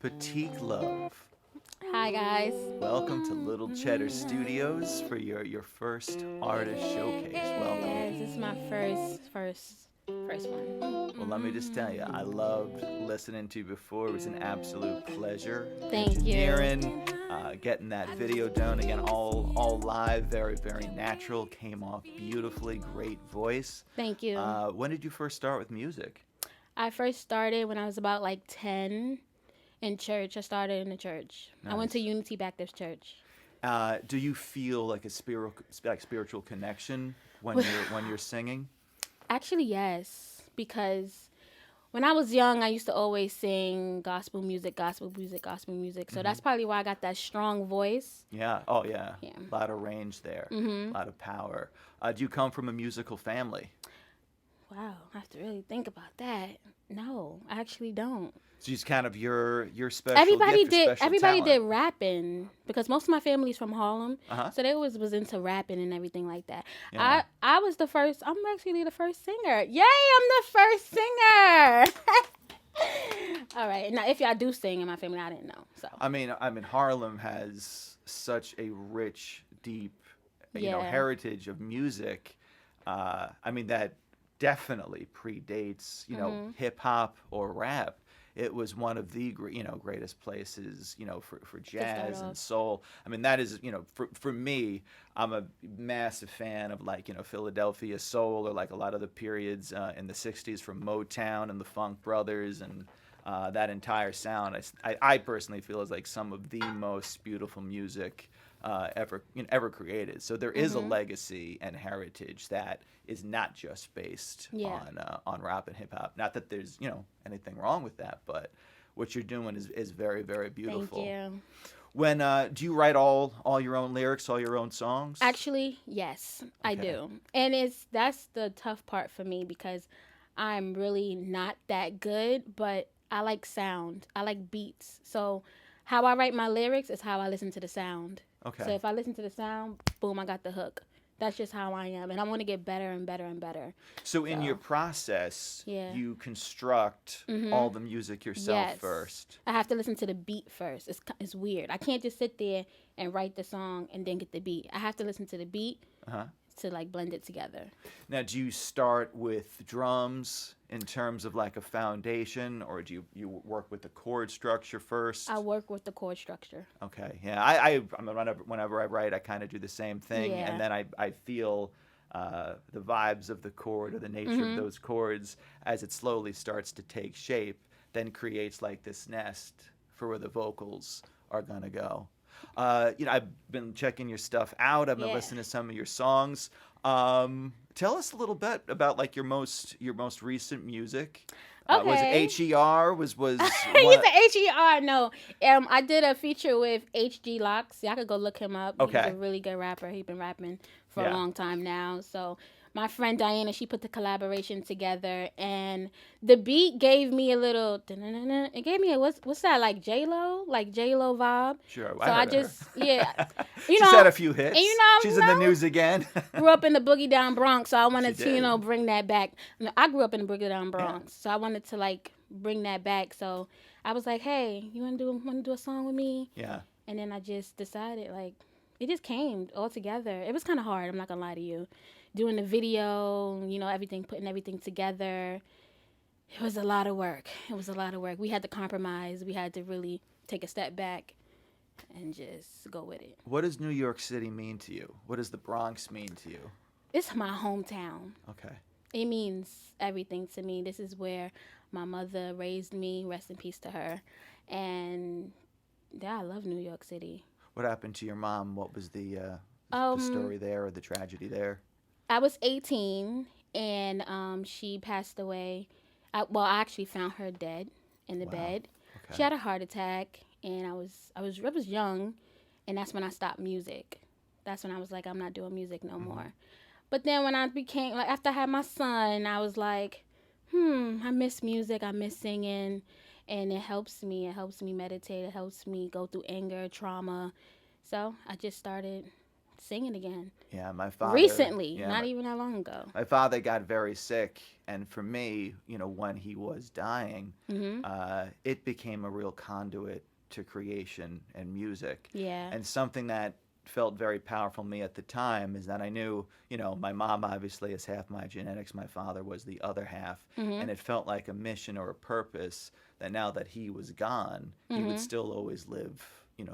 Patique Love. Hi guys. Welcome to Little Cheddar Studios for your first artist showcase. Welcome. Yes, this is my first one. Well, let me just tell you, I loved listening to you before. It was an absolute pleasure Thank you. engineering, getting that video done again, all live, very natural. Came off beautifully. Great voice. Thank you. When did you first start with music? I first started when I was about like 10 in church. I started in the church. I went to Nice. Unity Baptist Church. Do you feel like a spiritual connection when you're singing? Actually, yes, because when I was young, I used to always sing gospel music, gospel music, gospel music. So that's probably why I got that strong voice. Yeah. Oh, yeah. Yeah. A lot of range there. A lot of power. Do you come from a musical family? Wow, I have to really think about that. No, I actually don't. So it's kind of your special Everybody gift or did. special Everybody talent. did rapping because most of my family's from Harlem, Uh-huh. so they always was into rapping and everything like that. Yeah. I was the first. I'm actually the first singer. Yay! I'm the first singer. All right. Now, if y'all do sing in my family, I didn't know. So I mean, Harlem has such a rich, deep, Yeah. heritage of music. That definitely predates, hip hop or rap. It was one of the greatest places, for jazz and off. soul. I mean, that is, for me, I'm a massive fan of Philadelphia soul, or like a lot of the periods in the '60s from Motown and the Funk Brothers and that entire sound. I personally feel is like some of the most beautiful music ever created. So there is a legacy and heritage that is not just based Yeah. on rap and hip hop. Not that there's anything wrong with that, but what you're doing is very beautiful. Thank you. When do you write all your own lyrics, all your own songs? Actually, yes, I Okay. do, and that's the tough part for me because I'm really not that good, but I like sound. I like beats. So how I write my lyrics is how I listen to the sound. Okay. So if I listen to the sound, boom, I got the hook. That's just how I am, and I want to get better and better and better. So in So, your process, yeah. you construct all the music yourself Yes. first. I have to listen to the beat first. It's weird. I can't just sit there and write the song and then get the beat. I have to listen to the beat Uh-huh. to like blend it together. Now, do you start with drums in terms of like a foundation, or do you work with the chord structure first? I work with the chord structure. Okay, yeah. I mean, whenever I write, I kind of do the same thing, Yeah. and then I feel the vibes of the chord or the nature of those chords as it slowly starts to take shape, then creates like this nest for where the vocals are gonna go. I've been checking your stuff out. I've been Yeah. listening to some of your songs. Tell us a little bit about like your most recent music. Was it Okay. HER? Was He's what? an HER. No, I did a feature with HG Locks. Y'all could go look him up. Okay. He's a really good rapper. He's been rapping for Yeah. a long time now. So my friend Diana, she put the collaboration together, and the beat gave me a little. It gave me a what's that, like J-Lo vibe. Sure, So I heard of her. just yeah, She's had a few hits. and She's in the news again. grew up in the Boogie Down Bronx, so I wanted She to, did. bring that back. I grew up in the Boogie Down Bronx, so I wanted to like bring that back. So I was like, "Hey, you want to do a song with me?" Yeah. And then I just decided, like, it just came all together. It was kind of hard. I'm not gonna lie to you, doing the video, everything, putting everything together. It was a lot of work. We had to compromise. We had to really take a step back and just go with it. What does New York City mean to you? What does the Bronx mean to you? It's my hometown. Okay. It means everything to me. This is where my mother raised me. Rest in peace to her. And yeah, I love New York City. What happened to your mom? What was the Um, story there, or the tragedy there? I was 18 and she passed away. I actually found her dead in the Wow. bed. Okay. She had a heart attack, and I was young, and that's when I stopped music. That's when I was like, I'm not doing music no more. But then when I became like after I had my son, I was like, I miss music. I miss singing, and it helps me. It helps me meditate. It helps me go through anger, trauma. So I just started singing again. Yeah, my father. Recently, Yeah, not even that long ago. my father got very sick, and for me, when he was dying, Mm-hmm. it became a real conduit to creation and music. Yeah. And something that felt very powerful to me at the time is that I knew, my mom obviously is half my genetics, my father was the other half, Mm-hmm. and it felt like a mission or a purpose that now that he was gone, he would Mm-hmm. still always live,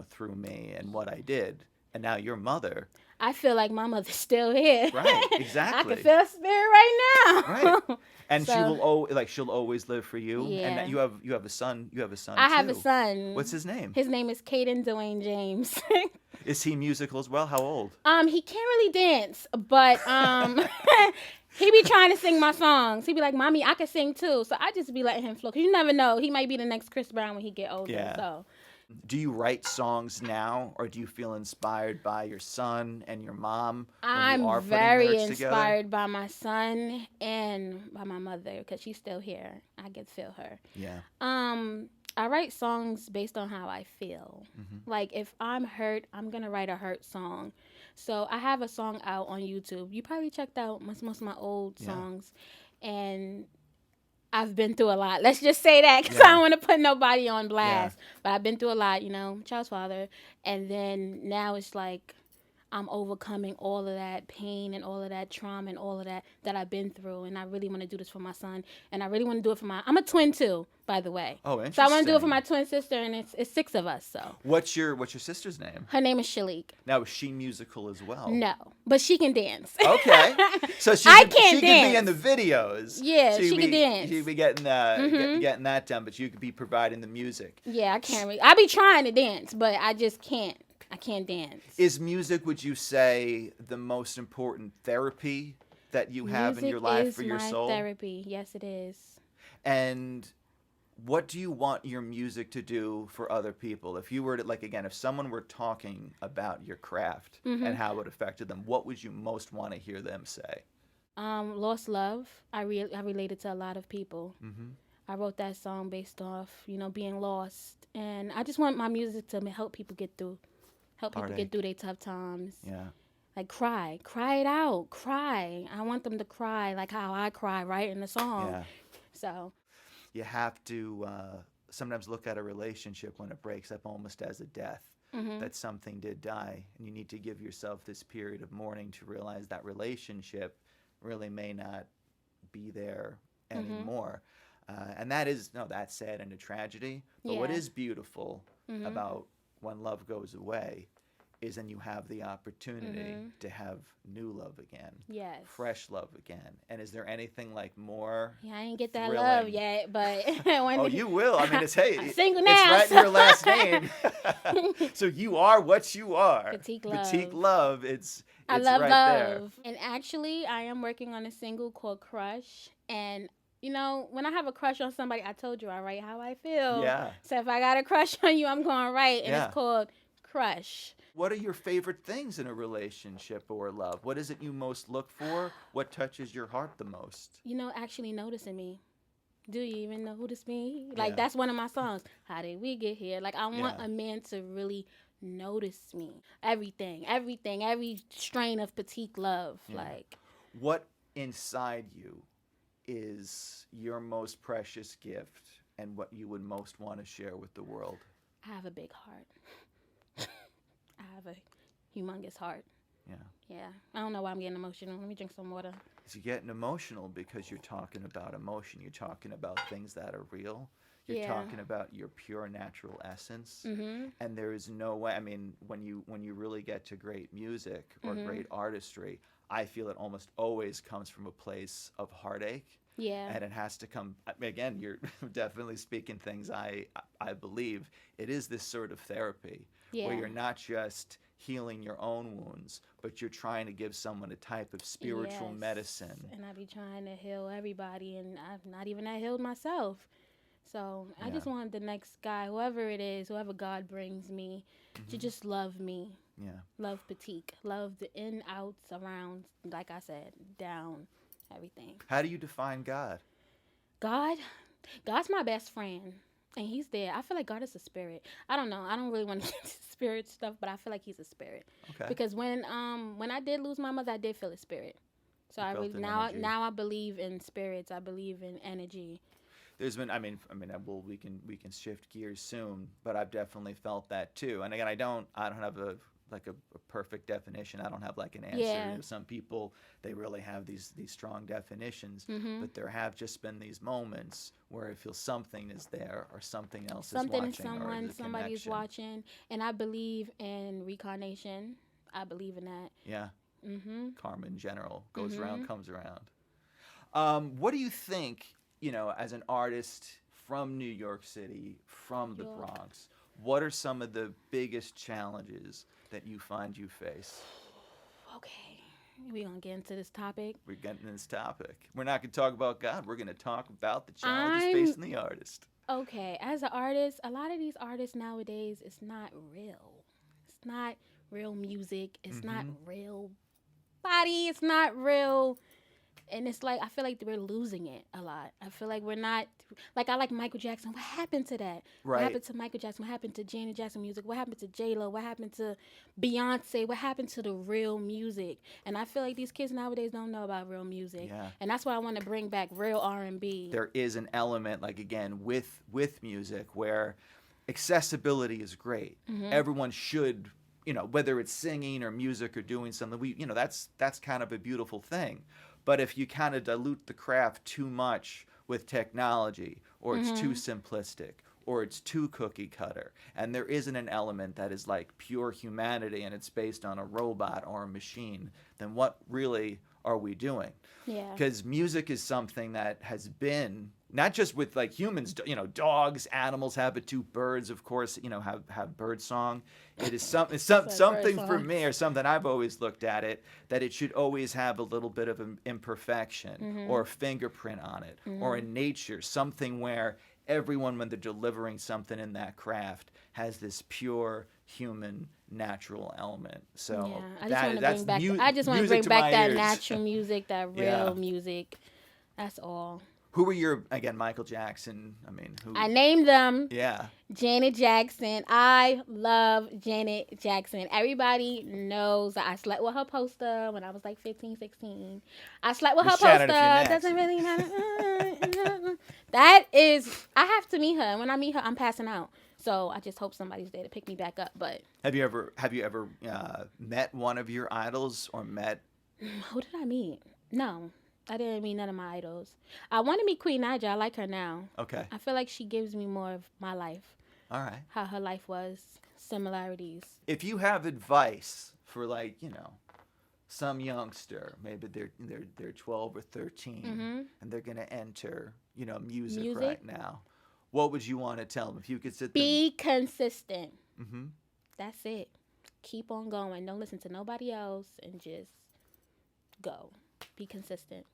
through me and what I did. And now your mother. I feel like my mother's still here. Right, I exactly. can feel a spirit right Right. now. And So, she'll always live for you. yeah. And you have a son. You have a son I too. have a son. What's his name? His name is Caden Dwayne James. Is he musical as well? How old? He can't really dance, but he be trying to sing my songs. He be like, "Mommy, I can sing too." So I just be letting him flow. 'Cause you never know, he might be the next Chris Brown when he get older. Yeah. So Do you write songs now, or do you feel inspired by your son and your mom when you I'm are putting very lyrics together? inspired by my son and by my mother because she's still here. I can feel her. Yeah. I write songs based on how I feel. Mm-hmm. Like if I'm hurt, I'm gonna write a hurt song. So I have a song out on YouTube. You probably checked out most of my old songs, and I've been through a lot. Let's just say that because I don't want to put nobody on blast. But I've been through a lot, child's father, and then now it's like I'm overcoming all of that pain and all of that trauma and all of that I've been through. And I really want to do this for my son. And I really want to do it for I'm a twin too, by the way. Oh, interesting. So I want to do it for my twin sister, and it's 6 of us. So What's your sister's name? her name is Shalik. Now, is she musical as well? No, but she can dance. Okay. So she I could, can't she could be in dance. the videos. Yeah, So she you'd can be- dance. She'd be getting getting that done, but you could be providing the music. Yeah, I can't really. I be trying to dance, but I just can't. I can't dance. Is music, would you say, the most important therapy that you have in your life for your soul? Therapy. Yes, it is. And what do you want your music to do for other people? If you were to, if someone were talking about your craft and how it affected them, what would you most want to hear them say? Lost love. I related to a lot of people. Mm-hmm. I wrote that song based off, being lost, and I just want my music to help people get through their tough times. Yeah. Like cry it out, cry. I want them to cry like how I cry right in the song. Yeah. So You have to sometimes look at a relationship when it breaks up almost as a death, that something did die. And you need to give yourself this period of mourning to realize that relationship really may not be there anymore. And that's sad and a tragedy. But what is beautiful about when love goes away is then you have the opportunity to have new love again. yes. Fresh love again. And is there anything like more? Yeah, I ain't get that thrilling? love yet, but when Oh, you will. I mean, I'm single it's now, right in so- your last name. So you are what you are. Patique love. Patique love. It's I love right love. there. And actually, I am working on a single called Crush. And, when I have a crush on somebody, I told you I write how I feel. Yeah. So if I got a crush on you, I'm going to write. And Yeah. it's called Crush. What are your favorite things in a relationship or love? What is it you most look for? What touches your heart the most? Actually noticing me. Do you even notice me? Like, Yeah. that's one of my songs. How did we get here? Like, I want Yeah. a man to really notice me. Everything, every strain of Patique love. Yeah. Like, What inside you is your most precious gift and what you would most want to share with the world? I have a big heart. I have a humongous heart. Yeah. Yeah. I don't know why I'm getting emotional. Let me drink some water. You're getting emotional because you're talking about emotion. You're talking about things that are real. You're Yeah. talking about your pure natural essence. Mm-hmm. And there is no way, I mean, when you really get to great music or great artistry, I feel it almost always comes from a place of heartache. Yeah. And it has to come, again, you're definitely speaking things I believe. It is this sort of therapy Yeah. where you're not just healing your own wounds, but you're trying to give someone a type of spiritual Yes. medicine. And I be trying to heal everybody, and I've not even that healed myself. So I just want the next guy, whoever it is, whoever God brings me, to just love me. Yeah. Love Patique. Love the in, outs, around, like I said, down, everything. How do you define God? God's my best friend. And he's there. I feel like God is a spirit. I don't know. I don't really want to get into spirit stuff, but I feel like he's a spirit. Okay. Because when I did lose my mother, I did feel a spirit. So You I felt really an now energy. now I believe in spirits. I believe in energy. There's been, well, we can shift gears soon, but I've definitely felt that too. And again, I don't have a perfect definition. I don't have like an answer. Yeah. You know, some people, they really have these strong definitions, Mm-hmm. but there have just been these moments where I feel something is there or something else Something, is watching, or someone, there's a somebody's connection. watching, and I believe in reincarnation. I believe in that. Yeah, Mm-hmm. karma in general goes Mm-hmm. around, comes around. What do you think, as an artist from New York City, from the York. Bronx, what are some of the biggest challenges that you find you face? Okay, we gonna get into this topic. We're getting into this topic. We're not going to talk about God. We're going to talk about the challenges I'm facing the artist. okay. As an artist, a lot of these artists nowadays, it's not real. It's not real music. It's not Mm-hmm. real body. It's not real. And it's like I feel like we're losing it a lot. I feel like we're not like I like Michael Jackson. What happened to that? What Right. happened to Michael Jackson? What happened to Janet Jackson music? What happened to J Lo? What happened to Beyonce? What happened to the real music? And I feel like these kids nowadays don't know about real music. Yeah. And that's why I want to bring back real R&B. There is an element, like again, with music where accessibility is great. Mm-hmm. Everyone should, whether it's singing or music or doing something, that's kind of a beautiful thing. But if you kind of dilute the craft too much with technology, or it's too simplistic, or it's too cookie cutter, and there isn't an element that is like pure humanity and it's based on a robot or a machine, then what really are we doing? Yeah. Because music is something that has been not just with like humans, dogs, animals have it too. Birds, of course, have bird song. It is something for me, or something I've always looked at it, that it should always have a little bit of an imperfection or a fingerprint on it, or in nature, something where everyone, when they're delivering something in that craft, has this pure human natural element. So yeah, I just want to bring back that natural music, that real music. That's all. Who were your, again, Michael Jackson? Who? I named them. Yeah. Janet Jackson. I love Janet Jackson. Everybody knows that I slept with her poster when I was like 15, 16. I slept with her poster. Doesn't really matter. That is, I have to meet her. And when I meet her, I'm passing out. So I just hope somebody's there to pick me back up. But have you ever met one of your idols, or met? Who did I meet? No. I didn't meet none of my idols. I want to meet Queen Naija. I like her now. Okay. I feel like she gives me more of my life. All right. How her life was. Similarities. If you have advice for, like, some youngster, maybe they're 12 or 13, and they're going to enter, music right now, what would you want to tell them? If you could be consistent. Mm-hmm. That's it. Keep on going. Don't listen to nobody else and just go. Be consistent.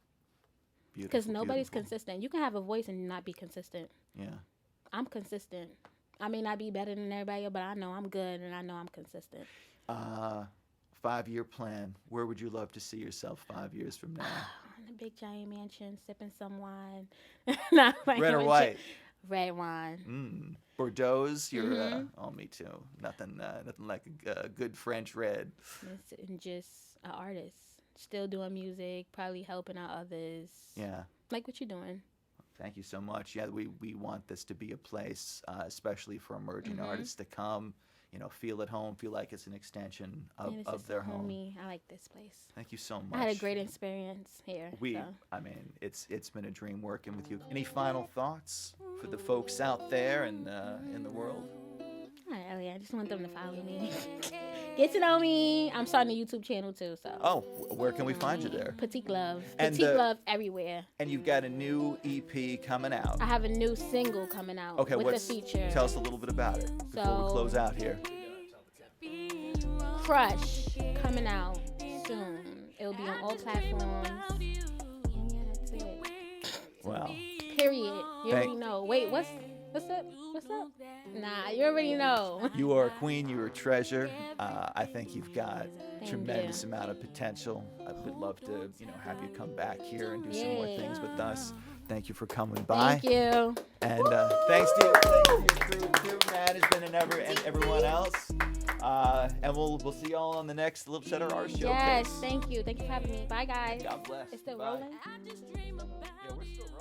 Because nobody's consistent. You can have a voice and not be consistent. Yeah. I'm consistent. I may not be better than everybody else, but I know I'm good and I know I'm consistent. 5-year plan. Where would you love to see yourself 5 years from now? In a big giant mansion, sipping some wine. Red or white? Red wine. Bordeaux? You're me too. Nothing like a good French red. And just an artist. Still doing music, probably helping out others. Yeah. Like what you're doing. Thank you so much. Yeah, we want this to be a place, especially for emerging artists, to come, feel at home, feel like it's an extension of their home. I like this place. Thank you so much. I had a great experience here. It's been a dream working with you. Any final thoughts for the folks out there and in the world? All right, Elliot, I just want them to follow me. Get to know me. I'm starting a YouTube channel too. So. Oh, where can we find you there? Patique Love. Patique Love everywhere. And you've got a new EP coming out. I have a new single coming out. Okay, with a feature. Tell us a little bit about it before we close out here. Crush coming out soon. It'll be on all platforms. And yeah, that's it. Wow. Period. You already know. Wait, what's up? Nah, you already know. You are a queen. You are a treasure. I think you've got tremendous amount of potential. I would love to, have you come back here and do some more things with us. Thank you for coming by. Thank you. And thanks to your crew too, management and everyone else. And we'll see y'all on the next Little Cheddar Art Showcase. Yes, thank you. Thank you for having me. Bye, guys. God bless. It's still Bye. rolling? Yeah, we're still rolling.